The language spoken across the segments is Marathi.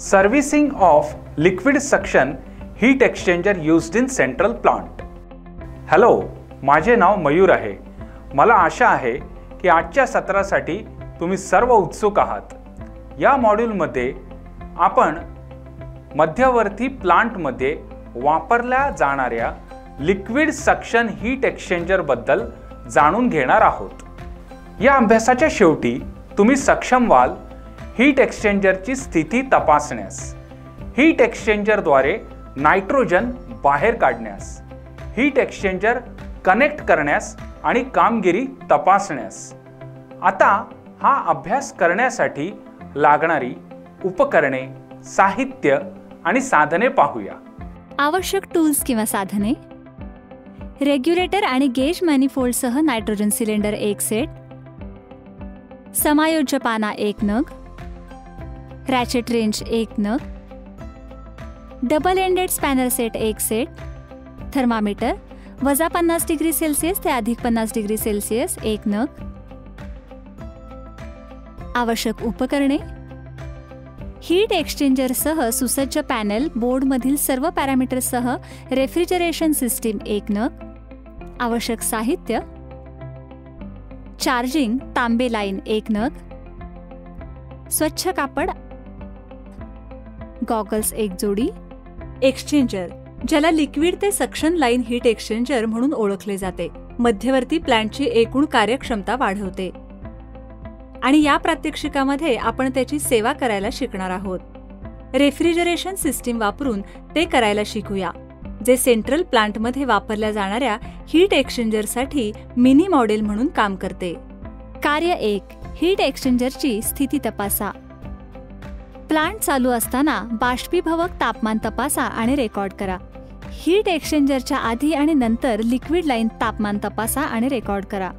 Servicing of liquid suction heat exchanger used in central plant. Hello, माझे नाव मयूर आहे. मला आशा आहे की आजच्या सत्रासाठी तुम्ही सर्व उत्सुक आहात. या मॉड्यूलमध्ये आपण मध्यवर्ती प्लांटमध्ये वापरल्या जाणाऱ्या लिक्विड सक्शन हीट एक्सचेंजर बद्दल जाणून घेणार आहोत. या अभ्यासाच्या शेवटी तुम्ही सक्षम व्हाल हीट एक्सचेंजरची स्थिती तपासण्यास, हीट एक्सचेंजरद्वारे नायट्रोजन बाहेर काढण्यास, हीट एक्सचेंजर कनेक्ट करण्यास आणि कामगिरी तपासण्यास. आता हा अभ्यास करण्यासाठी लागणारी उपकरणे, साहित्य आणि साधने पाहूया. आवश्यक टूल्स किंवा साधने: रेग्युलेटर आणि गेज मॅनिफोल्डसह नायट्रोजन सिलेंडर 1 सेट, समायोज्य पाना 1 नग, रॅचेट रेंज 1 नग, double ended spanner set 1 set, thermometer -50 degree Celsius ते +50 डिग्री सेल्सिअस 1 नग. आवश्यक उपकरणे: हीट एक्सचेंजरसह सुसज्ज पॅनेल, बोर्डमधील सर्व पॅरामीटर्ससह रेफ्रिजरेशन सिस्टीम 1 नग. आवश्यक साहित्य: चार्जिंग तांबे लाईन 1 नग, स्वच्छ कापड, गॉगल्स 1 जोडी. एक्सचेंजर, ज्याला लिक्विड ते सक्शन लाईन हीट एक्सचेंजर म्हणून ओळखले जाते, मध्यवर्ती प्लांटची एकूण कार्यक्षमता वाढवते आणि या प्रात्यक्षिकामध्ये आपण त्याची सेवा करायला शिकणार आहोत. रेफ्रिजरेशन सिस्टीम वापरून ते करायला शिकूया, जे सेंट्रल प्लांटमध्ये वापरल्या जाणाऱ्या हीट एक्सचेंजरसाठी मिनी मॉडेल म्हणून काम करते. कार्य 1. हीट एक्सचेंजरची स्थिती तपासा. प्लांट चालू असताना बाष्पीभवक तापमान तपासा आणि रेकॉर्ड करा. हीट एक्सचेंजरच्या आधी आणि नंतर लिक्विड लाईन तापमान तपासा आणि रेकॉर्ड करा.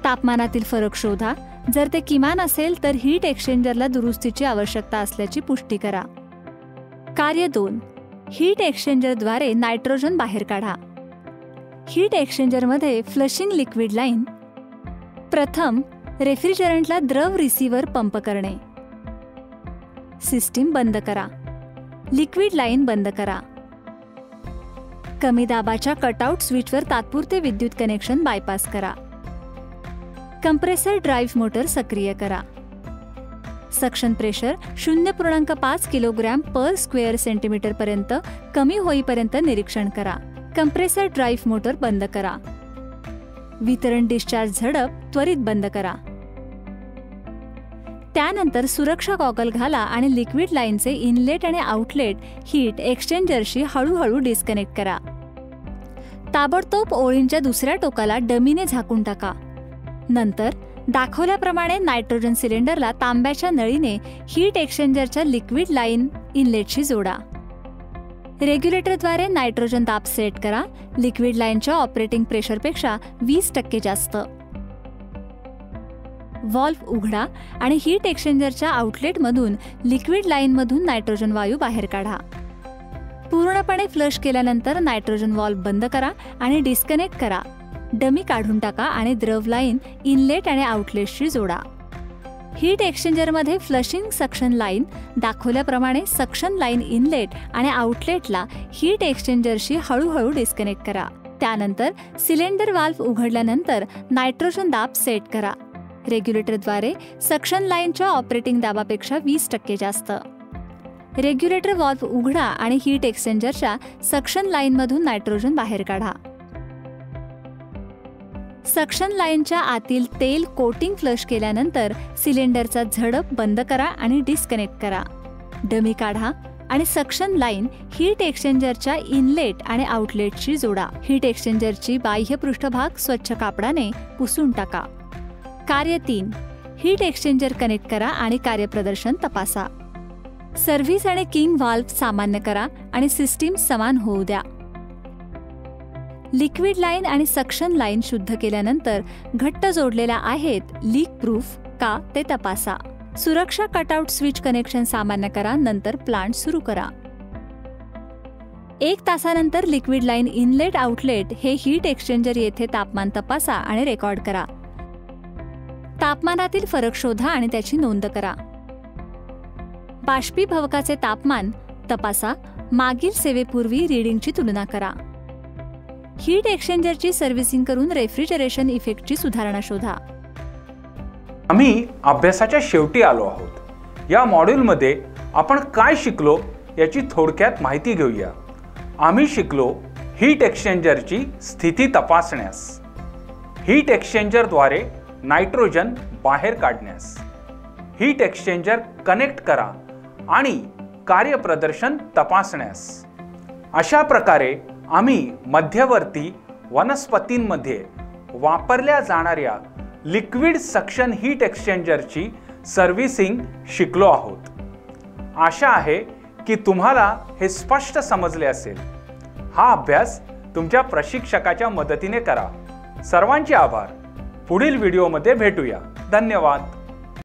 तापमानातील फरक शोधा. जर ते किमान असेल तर हीट एक्सचेंजरला दुरुस्तीची आवश्यकता असल्याची पुष्टी करा. कार्य 2. हीट एक्सचेंजरद्वारे नायट्रोजन बाहेर काढा. हीट एक्सचेंजरमध्ये फ्लशिंग लिक्विड लाईन. प्रथम, रेफ्रिजरंटला द्रव रिसीव्हर पंप करणे. सिस्टीम बंद करा. लिक्विड लाईन बंद करा. कमी दाबाच्या कटआउट स्विचवर तात्पुरते विद्युत कनेक्शन बायपास करा. कंप्रेसर ड्राईव्ह मोटर सक्रिय करा. Suction pressure 0.5 kilogram per square centimetre पर्यंत कमी होईपर्यंत निरीक्षण करा. कंप्रेसर ड्राईव्ह मोटर बंद करा. वितरण डिस्चार्ज झडप त्वरित बंद करा. त्यानंतर सुरक्षा गॉगल घाला आणि लिक्विड लाईनचे इनलेट आणि आउटलेट हीट एक्सचेंजरशी हळूहळू डिस्कनेक्ट करा. ताबडतोब ओळींच्या दुसऱ्या टोकाला डमीने झाकून टाका. नंतर दाखवल्याप्रमाणे नायट्रोजन सिलेंडरला तांब्याच्या नळीने हीट एक्सचेंजरच्या लिक्विड लाईन इनलेटशी जोडा. रेग्युलेटरद्वारे नायट्रोजन दाब सेट करा. लिक्विड लाईनच्या ऑपरेटिंग प्रेशरपेक्षा 20% जास्त. व्हॉल्व्ह उघडा आणि हीट एक्सचेंजरच्या आउटलेटमधून लिक्विड लाईनमधून नायट्रोजन वायू बाहेर काढा. पूर्णपणे फ्लश केल्यानंतर नायट्रोजन व्हॉल्व्ह बंद करा आणि डिस्कनेक्ट करा. डमी काढून टाका आणि द्रव लाईन इनलेट आणि आउटलेटशी जोडा. हीट एक्सचेंजरमध्ये फ्लशिंग सक्शन लाईन दाखवल्याप्रमाणे सक्शन लाईन इनलेट आणि आउटलेटला हीट एक्सचेंजरशी हळूहळू डिस्कनेक्ट करा. त्यानंतर सिलेंडर वाल्व्ह उघडल्यानंतर नायट्रोजन दाब सेट करा. रेग्युलेटरद्वारे सक्शन लाईनच्या ऑपरेटिंग दाबापेक्षा 20% जास्त. रेग्युलेटर व्हॉल्व्ह उघडा आणि हीट एक्सचेंजरच्या सक्शन लाईनमधून नायट्रोजन बाहेर काढा. सक्शन लाईनच्या आतील तेल कोटिंग फ्लश केल्यानंतर सिलेंडरचा झडप बंद करा आणि डिस्कनेक्ट करा. डमी काढा आणि सक्शन लाईन हीट एक्सचेंजरच्या इनलेट आणि आउटलेटशी जोडा. हीट एक्सचेंजरची बाह्य पृष्ठभाग स्वच्छ कापडाने पुसून टाका. कार्य 3. हीट एक्सचेंजर कनेक्ट करा आणि कार्यप्रदर्शन तपासा. सर्व्हिस आणि किंग व्हॉल्व्ह सामान्य करा आणि सिस्टीम समान होऊ द्या. लिक्विड लाईन आणि सक्शन लाईन शुद्ध केल्यानंतर घट्ट जोडलेल्या आहेत लीक प्रूफ का ते तपासा. सुरक्षा कटआउट स्विच कनेक्शन सामान्य करा. नंतर प्लांट सुरू करा. 1 तासानंतर लिक्विड लाईन इनलेट आउटलेट हे हीट एक्सचेंजर येथे तापमान तपासा आणि रेकॉर्ड करा. तापमानातील फरक शोधा आणि त्याची नोंद करा. बाष्पीभवकाचे तापमान तपासा, मागील सेवेपूर्वी रीडिंगची तुलना करा. हीट एक्सचेंजरची सर्व्हिसिंग करून रेफ्रिजरेशन इफेक्टची सुधारणा शोधा. आम्ही अभ्यासाच्या शेवटी आलो आहोत. या मॉड्यूलमध्ये आपण काय शिकलो याची थोडक्यात माहिती घेऊया. आम्ही शिकलो हीट एक्सचेंजरची स्थिती तपासण्यास, हीट एक्सचेंजरद्वारे नायट्रोजन बाहेर काढण्यास, हीट एक्सचेंजर कनेक्ट करा आणि कार्यप्रदर्शन तपासण्यास. अशा प्रकारे आम्ही मध्यवर्ती वनस्पतींमध्ये वापरल्या जाणाऱ्या लिक्विड सक्शन हीट एक्सचेंजरची सर्व्हिसिंग शिकलो आहोत. आशा आहे की तुम्हाला हे स्पष्ट समजले असेल. हा अभ्यास तुमच्या प्रशिक्षकाच्या मदतीने करा. सर्वांचे आभार. पुढील व्हिडिओमध्ये भेटूया. धन्यवाद.